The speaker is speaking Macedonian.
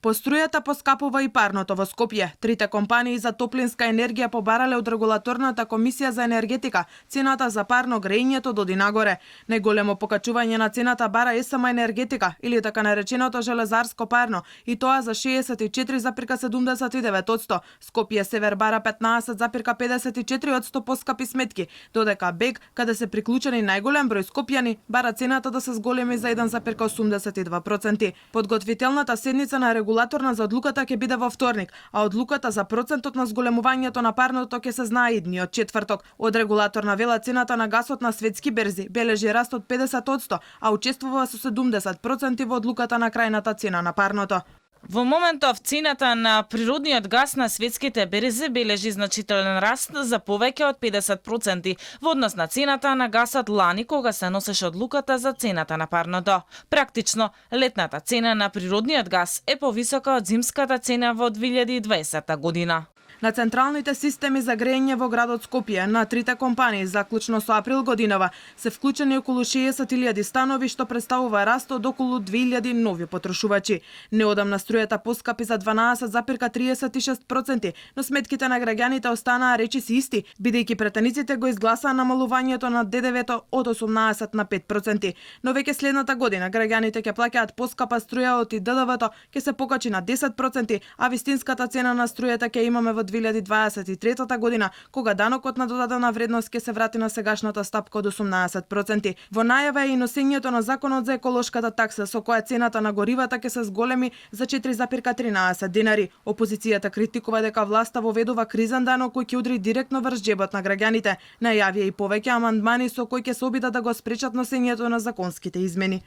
По струјата поскапува и парното во Скопје. Трите компании за топлинска енергија побарале од регулаторната комисија за енергетика цената за парно грејењето доди нагоре. Најголемо покачување на цената бара СМ енергетика или така нареченото железарско парно, и тоа за 64,79%. Скопје Север бара 15,54% поскапи сметки, додека Бег, каде се приклучени најголем број скопјани, бара цената да се зголеми за 1,82%. Подготвителната седница на регулаторна за одлуката ќе биде во вторник, а одлуката за процентот на зголемувањето на парното ќе се знае идниот четврток. Од регулаторна вела цената на гасот на светски берзи бележи раст од 50%, а учествува со 70% во одлуката на крајната цена на парното. Во моментов цената на природниот гас на светските берзи бележи значителен раст за повеќе од 50% во однос на цената на гасот лани кога се носеше одлуката за цената на парното. Практично, летната цена на природниот гас е повисока од зимската цена во 2020 година. На централните системи за грејење во градот Скопје на трите компании заклучно со април годинава се вклучени околу 60.000 станови, што представува раст од околу 2.000 нови потрошувачи. Неодамна струјата поскапи за 12,36%, но сметките на граѓаните останаа речиси исти, бидејќи претениците го изгласаа намалувањето на ДДВ-то од 18 на 5%. Но веќе следната година граѓаните ќе плаќаат поскапа струја од и ДДВ-то ќе се покачи на 10%, а вистинската цена на струјата ќе имаме во 2023 година, кога данокот на додадена вредност ќе се врати на сегашната стапка од 18%. Во најава е и носењето на законот за еколошката такса, со која цената на горивата ќе се зголеми за 4,13 динари. Опозицијата критикува дека власта воведува кризен данок кој ќе удри директно врз џебот на граѓаните. Најавија и повеќе амандмани со кои ќе се обидат да го спречат носењето на законските измени.